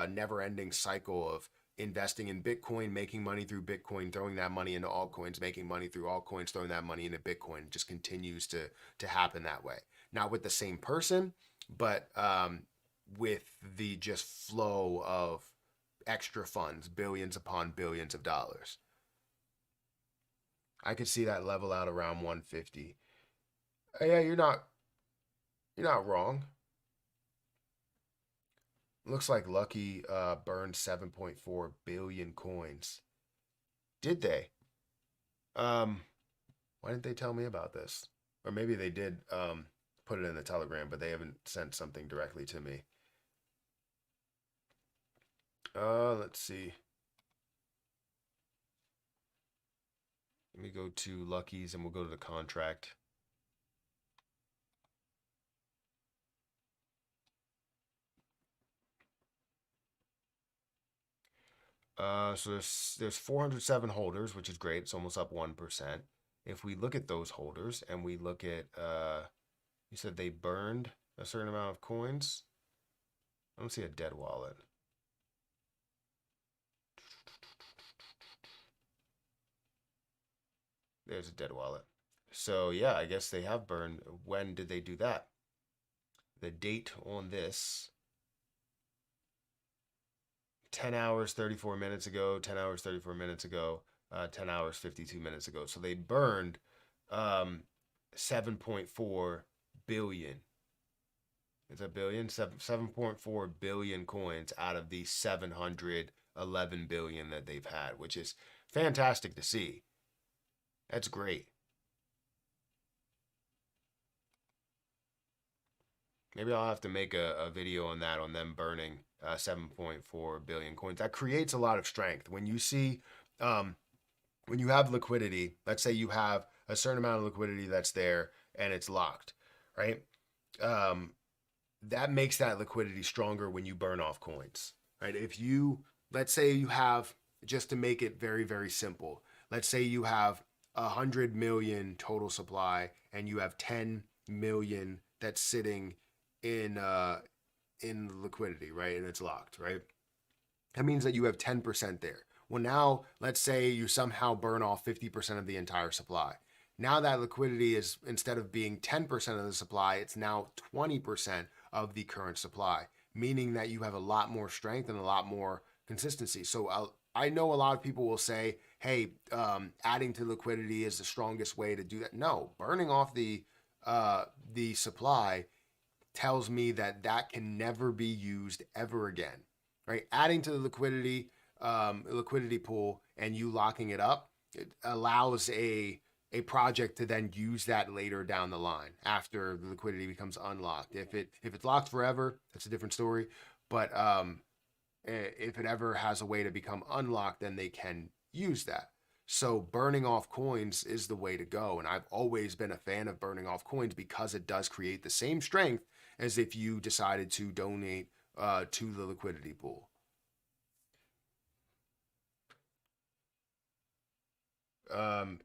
never-ending cycle of investing in Bitcoin, making money through Bitcoin, throwing that money into altcoins, making money through altcoins, throwing that money into Bitcoin. It just continues to happen that way. Not with the same person, but with the just flow of extra funds, billions upon billions of dollars. I could see that level out around 150. Yeah, you're not wrong. Looks like Lucky burned 7.4 billion coins. Did they? Why didn't they tell me about this? Or maybe they did put it in the Telegram, but they haven't sent something directly to me. Let's see. Let me go to Lucky's and we'll go to the contract. So there's 407 holders, which is great. It's almost up 1%. If we look at those holders and we look at, you said they burned a certain amount of coins. I don't see a dead wallet. There's a dead wallet. So yeah, I guess they have burned. When did they do that? The date on this, 10 hours 34 minutes ago, 10 hours 34 minutes ago, 10 hours 52 minutes ago. So they burned 7.4 billion. It's a billion, 7.4 billion coins out of the 711 billion that they've had, which is fantastic to see. That's great. Maybe I'll have to make a video on that, on them burning 7.4 billion coins. That creates a lot of strength. When you see, when you have liquidity, let's say you have a certain amount of liquidity that's there and it's locked, right? That makes that liquidity stronger when you burn off coins, right? If you, let's say you have, just to make it very, very simple, let's say you have 100 million total supply and you have 10 million that's sitting in liquidity, right? And it's locked, right? That means that you have 10% there. Well, now let's say you somehow burn off 50% of the entire supply. Now that liquidity is, instead of being 10% of the supply, it's now 20% of the current supply, meaning that you have a lot more strength and a lot more consistency. So I know a lot of people will say, hey, adding to liquidity is the strongest way to do that. No, burning off the supply tells me that that can never be used ever again, right? Adding to the liquidity pool and you locking it up, it allows a project to then use that later down the line after the liquidity becomes unlocked. If it's locked forever, that's a different story. But if it ever has a way to become unlocked, then they can use that. So burning off coins is the way to go. And I've always been a fan of burning off coins because it does create the same strength as if you decided to donate to the liquidity pool.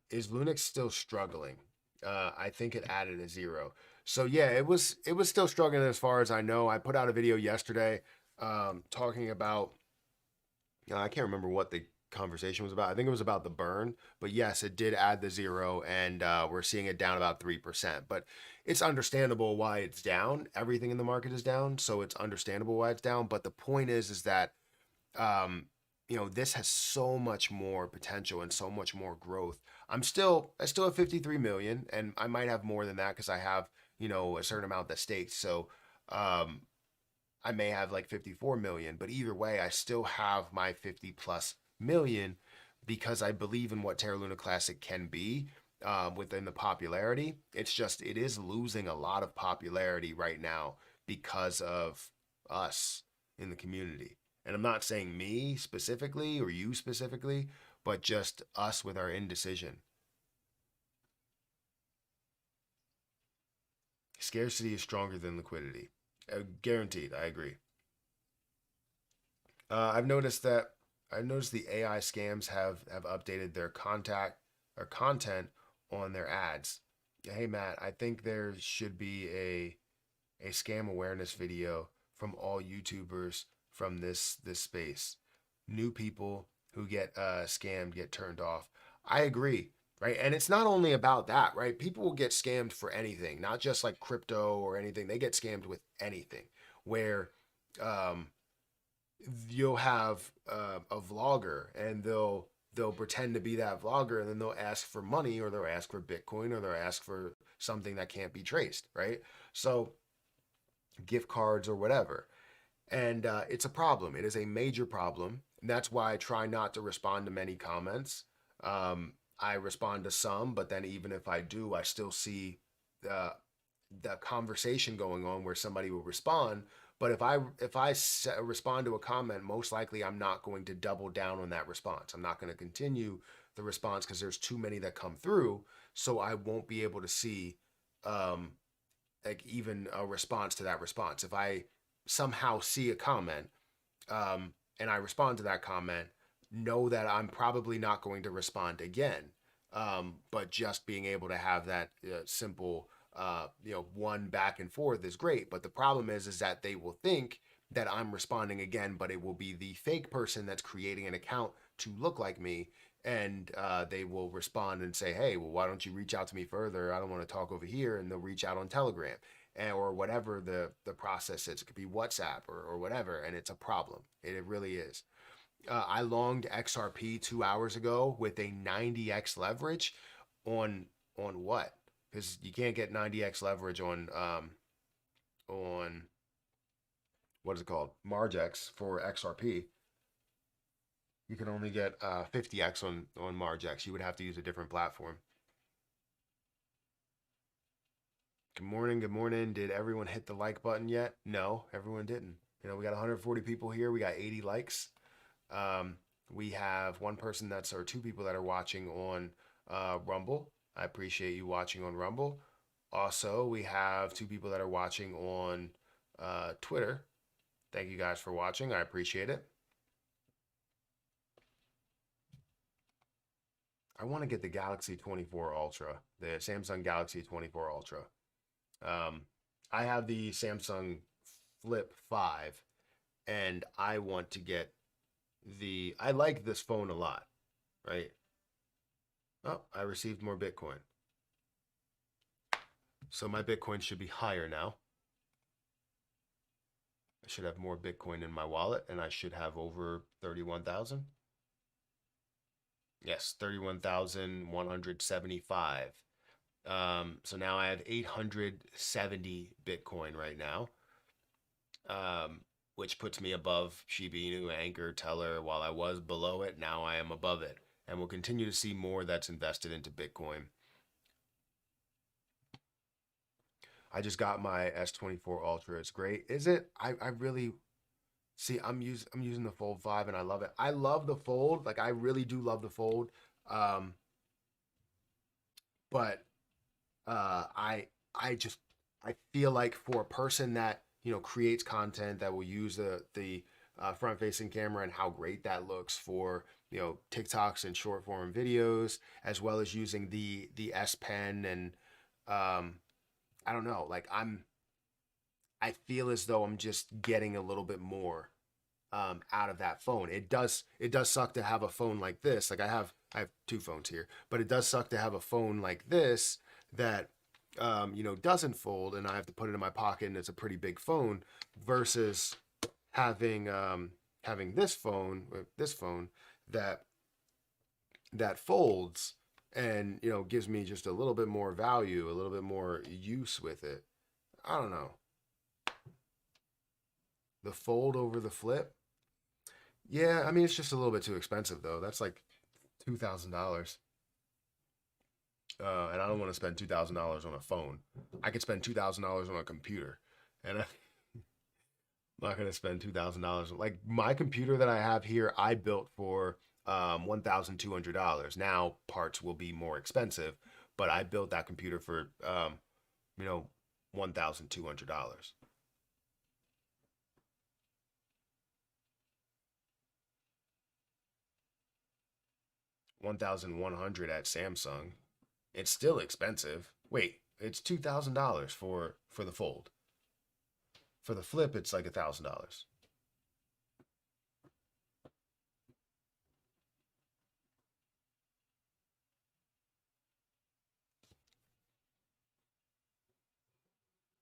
Is Lunix still struggling? I think it added a zero. So yeah, it was still struggling as far as I know. I put out a video yesterday talking about I can't remember what the conversation was about. I think it was about the burn, but yes, it did add the zero, and we're seeing it down about 3%. But it's understandable why it's down. Everything in the market is down, so it's understandable why it's down. But the point is that um, this has so much more potential and so much more growth. I still have 53 million, and I might have more than that because I have a certain amount that's staked. So um, I may have like 54 million, but either way, I still have my 50 plus million because I believe in what Terra Luna Classic can be within the popularity. It's just, it is losing a lot of popularity right now because of us in the community. And I'm not saying me specifically or you specifically, but just us with our indecision. Scarcity is stronger than liquidity. Guaranteed, I agree. I've noticed that I've noticed the AI scams have updated their contact or content on their ads. Hey Matt, I think there should be a scam awareness video from all YouTubers from this space. New people who get scammed get turned off. I agree, right? And it's not only about that, right? People will get scammed for anything, not just like crypto or anything. They get scammed with anything. Where um, you'll have a vlogger and they'll pretend to be that vlogger and then they'll ask for money or they'll ask for Bitcoin or they'll ask for something that can't be traced, right? So gift cards or whatever. And it's a problem. It is a major problem. And that's why I try not to respond to many comments. I respond to some, but then even if I do, I still see uh, the conversation going on where somebody will respond. But if I respond to a comment, most likely I'm not going to double down on that response. I'm not going to continue the response because there's too many that come through. So I won't be able to see um, like even a response to that response. If I somehow see a comment and I respond to that comment, know that I'm probably not going to respond again. But just being able to have that simple, one back and forth is great. But the problem is that they will think that I'm responding again, but it will be the fake person that's creating an account to look like me. And they will respond and say, hey, well, why don't you reach out to me further? I don't want to talk over here. And they'll reach out on Telegram or whatever the process is. It could be WhatsApp or whatever. And it's a problem. It really is. I longed XRP 2 hours ago with a 90x leverage on what? Because you can't get 90x leverage on what is it called? Margex for XRP. You can only get 50x on Margex. You would have to use a different platform. Good morning. Good morning. Did everyone hit the like button yet? No, everyone didn't. We got 140 people here. We got 80 likes. We have one person or two people that are watching on Rumble. I appreciate you watching on Rumble. Also, we have two people that are watching on Twitter. Thank you guys for watching. I appreciate it. I want to get the Galaxy 24 Ultra, the Samsung Galaxy 24 Ultra. I have the Samsung Flip 5, and I want to get I like this phone a lot, right? Oh, I received more Bitcoin. So my Bitcoin should be higher now. I should have more Bitcoin in my wallet and I should have over 31,000. Yes, 31,175. So now I have 870 Bitcoin right now, which puts me above Shiba Inu, Anchor, Teller. While I was below it, now I am above it. And we'll continue to see more that's invested into Bitcoin. I just got my S24 Ultra. It's great. Is it? I really see. I'm using the Fold 5 and I love it. I love the Fold. Like I really do love the Fold. Um, but I just I feel like for a person that creates content that will use the front facing camera and how great that looks for TikToks and short form videos, as well as using the S Pen and I don't know. Like I feel as though I'm just getting a little bit more out of that phone. It does suck to have a phone like this. Like I have two phones here, but it does suck to have a phone like this that doesn't fold, and I have to put it in my pocket, and it's a pretty big phone versus having this phone that folds and gives me just a little bit more value, a little bit more use with it. I don't know. The fold over the flip. Yeah, I mean it's just a little bit too expensive though. That's like $2,000. And I don't want to spend $2,000 on a phone. I could spend $2,000 on a computer, and I'm not gonna spend $2,000. Like my computer that I have here, I built for $1,200. Now parts will be more expensive, but I built that computer for $1,200. 1,100 at Samsung. It's still expensive. Wait, it's $2,000 for the fold. For the flip, it's like $1,000.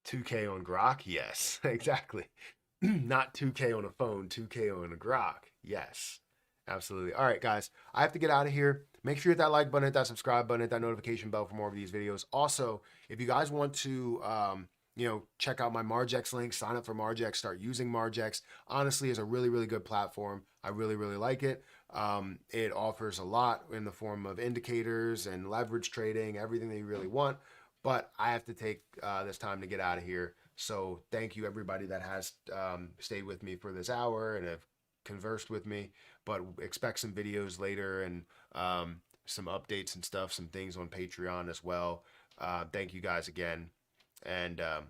$2K on Grok? Yes, exactly. Not 2K on a phone, 2K on a Grok. Yes, absolutely. All right, guys, I have to get out of here. Make sure you hit that like button, hit that subscribe button, hit that notification bell for more of these videos. Also, if you guys want to, check out my Margex link, sign up for Margex, start using Margex. Honestly, it's a really, really good platform. I really, really like it. It offers a lot in the form of indicators and leverage trading, everything that you really want. But I have to take this time to get out of here. So thank you, everybody that has stayed with me for this hour and have conversed with me. But expect some videos later and some updates and stuff, some things on Patreon as well. Thank you guys again. And I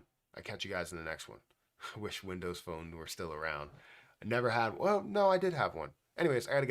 catch you guys in the next one. I wish Windows Phone were still around. I never had, well, no, I did have one. Anyways, I gotta get